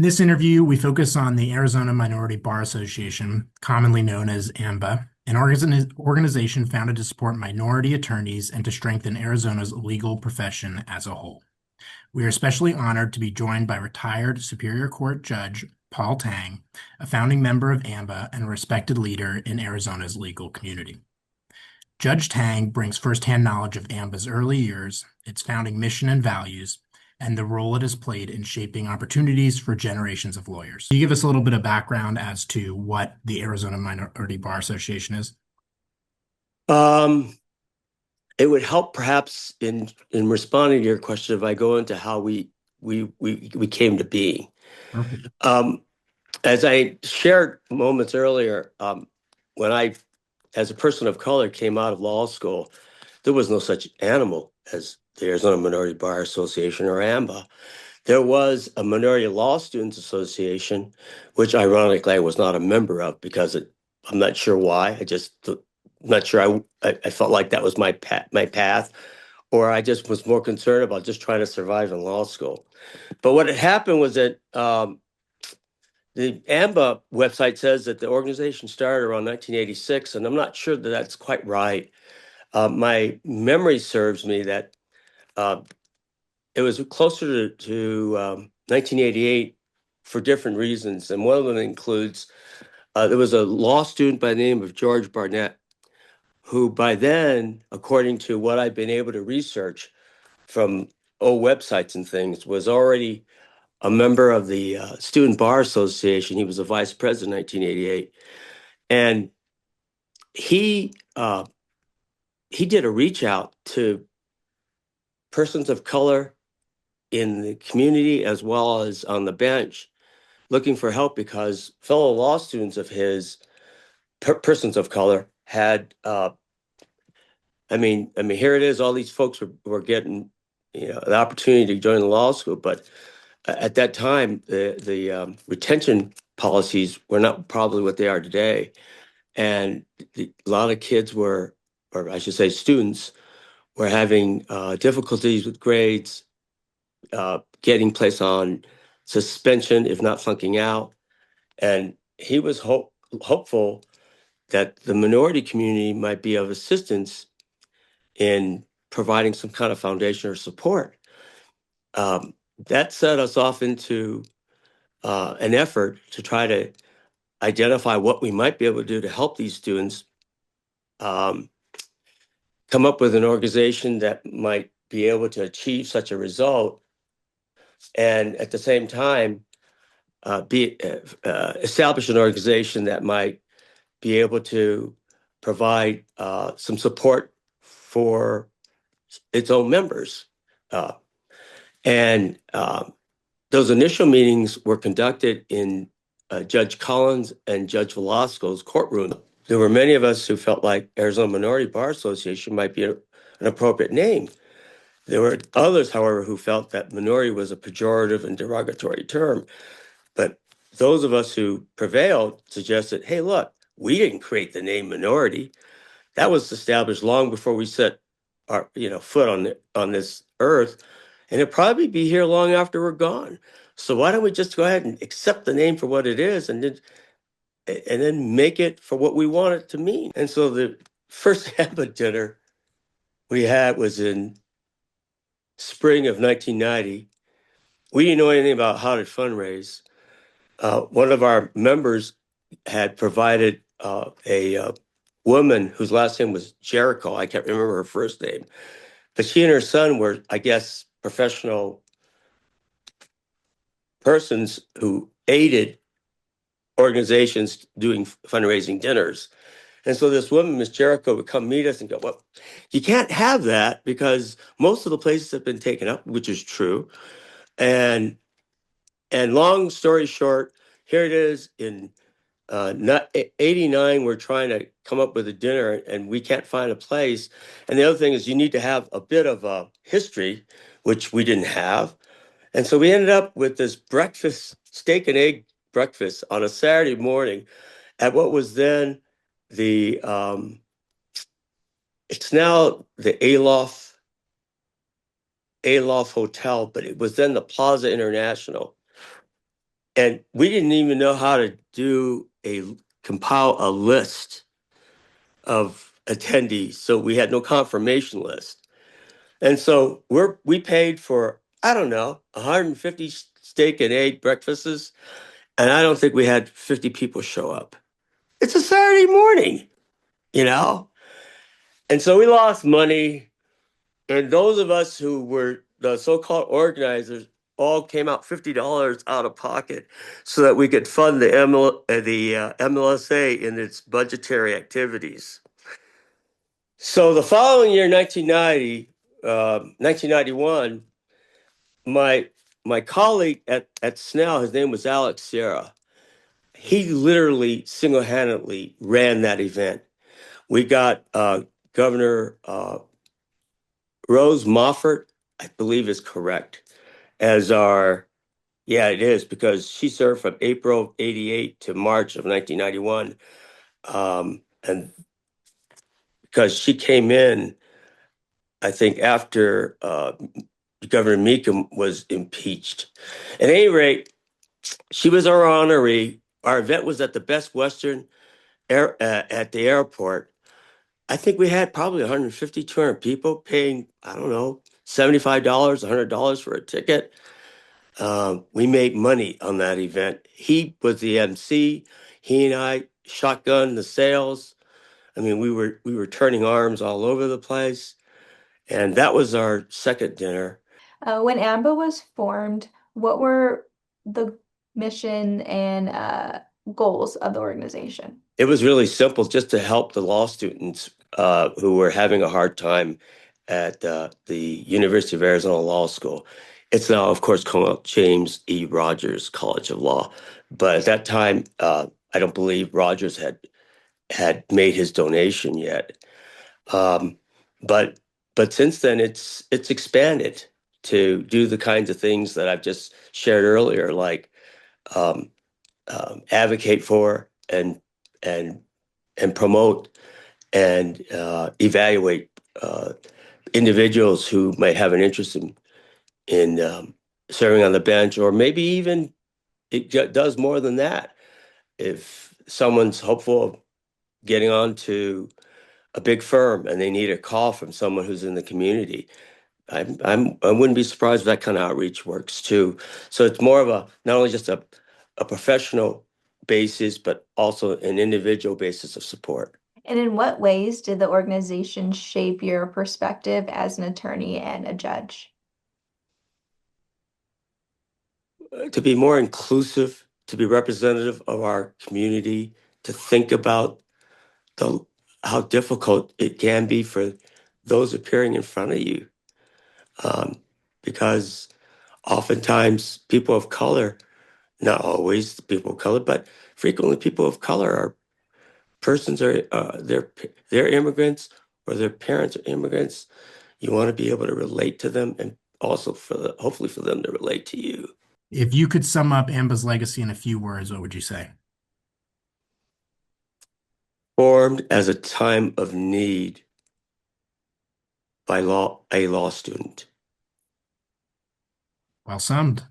this interview, we focus on the Arizona Minority Bar Association, commonly known as AMBA, an organization founded to support minority attorneys and to strengthen Arizona's legal profession as a whole. We are especially honored to be joined by retired Superior Court Judge Paul Tang, a founding member of AMBA and a respected leader in Arizona's legal community. Judge Tang brings firsthand knowledge of AMBA's early years, its founding mission and values, and the role it has played in shaping opportunities for generations of lawyers. Can you give us a little bit of background as to what the Arizona Minority Bar Association is? Um, it would help perhaps in responding to your question if I go into how we came to being. Perfect. As I shared moments earlier, when I, as a person of color, came out of law school, there was no such animal as the Arizona Minority Bar Association or AMBA. There was a Minority Law Students Association, which ironically I was not a member of because I'm not sure why. I'm not sure. I felt like that was my path, or I just was more concerned about just trying to survive in law school. But what had happened was that the AMBA website says that the organization started around 1986, and I'm not sure that that's quite right. My memory serves me that uh, it was closer to 1988 for different reasons, and one of them includes there was a law student by the name of George Barnett, who by then, according to what I've been able to research from old websites and things, was already a member of the Student Bar Association. He was a vice president in 1988, and he uh, he did a reach out to persons of color in the community as well as on the bench, looking for help because fellow law students of his, persons of color, had. I mean, here it is. All these folks were getting, the opportunity to join the law school, but at that time, the retention policies were not probably what they are today, and a lot of kids were, or I should say, students were having difficulties with grades, getting placed on suspension, if not flunking out. And he was hopeful that the minority community might be of assistance in providing some kind of foundation or support. That set us off into an effort to try to identify what we might be able to do to help these students um, come up with an organization that might be able to achieve such a result, and at the same time establish an organization that might be able to provide some support for its own members. Uh, and Those initial meetings were conducted in Judge Collins and Judge Velasco's courtroom. There were many of us who felt like Arizona Minority Bar Association might be an appropriate name. There were others, however, who felt that minority was a pejorative and derogatory term. But those of us who prevailed suggested, hey, look, we didn't create the name minority. That was established long before we set our foot on this earth, and it'll probably be here long after we're gone. So why don't we just go ahead and accept the name for what it is, and then make it for what we want it to mean? And so the first AMBA dinner we had was in spring of 1990. We didn't know anything about how to fundraise. One of our members had provided a woman whose last name was Jericho. I can't remember her first name, but she and her son were, I guess, professional persons who aided organizations doing fundraising dinners. And so this woman, Miss Jericho, would come meet us and go, well, you can't have that because most of the places have been taken up, which is true. And long story short, here it is in not 89, we're trying to come up with a dinner and we can't find a place. And the other thing is you need to have a bit of a history, which we didn't have. And so we ended up with this breakfast, steak and egg breakfast on a Saturday morning at what was then the, it's now the Aloft Hotel, but it was then the Plaza International. And we didn't even know how to compile a list of attendees. So we had no confirmation list. And so we paid for, I don't know, 150 steak and egg breakfasts. And I don't think we had 50 people show up. It's a Saturday morning, you know? And so we lost money. And those of us who were the so-called organizers all came out $50 out of pocket so that we could fund the MLSA in its budgetary activities. So the following year, 1991, my my colleague at Snell, his name was Alex Sierra. He literally single-handedly ran that event. We got Governor Rose Moffett, I believe is correct, as our, yeah, it is, because she served from April of '88 to March of 1991. And because she came in, I think, after Governor Meekum was impeached. At any rate, she was our honoree. Our event was at the Best Western at the airport. I think we had probably 150, 200 people paying, I don't know, $75, $100 for a ticket. We made money on that event. He was the MC. He and I shotgunned the sales. I mean, we were turning arms all over the place, and that was our second dinner. When AMBA was formed, what were the mission and goals of the organization? It was really simple, just to help the law students who were having a hard time at the University of Arizona Law School. It's now, of course, called James E. Rogers College of Law, but at that time, I don't believe Rogers had made his donation yet. Um, but but since then, it's expanded to do the kinds of things that I've just shared earlier, like um, advocate for and and promote and evaluate individuals who might have an interest in serving on the bench, or maybe even does more than that. If someone's hopeful of getting on to a big firm and they need a call from someone who's in the community, I wouldn't be surprised if that kind of outreach works too. So it's more of a not only just a professional basis, but also an individual basis of support. And in what ways did the organization shape your perspective as an attorney and a judge? To be more inclusive, to be representative of our community, to think about the how difficult it can be for those appearing in front of you, um, because oftentimes people of color, not always people of color, but frequently people of color are persons are they're immigrants or their parents are immigrants. You want to be able to relate to them, and also hopefully for them to relate to you. If you could sum up AMBA's legacy in a few words, what would you say? Formed as a time of need by a law student. Well summed.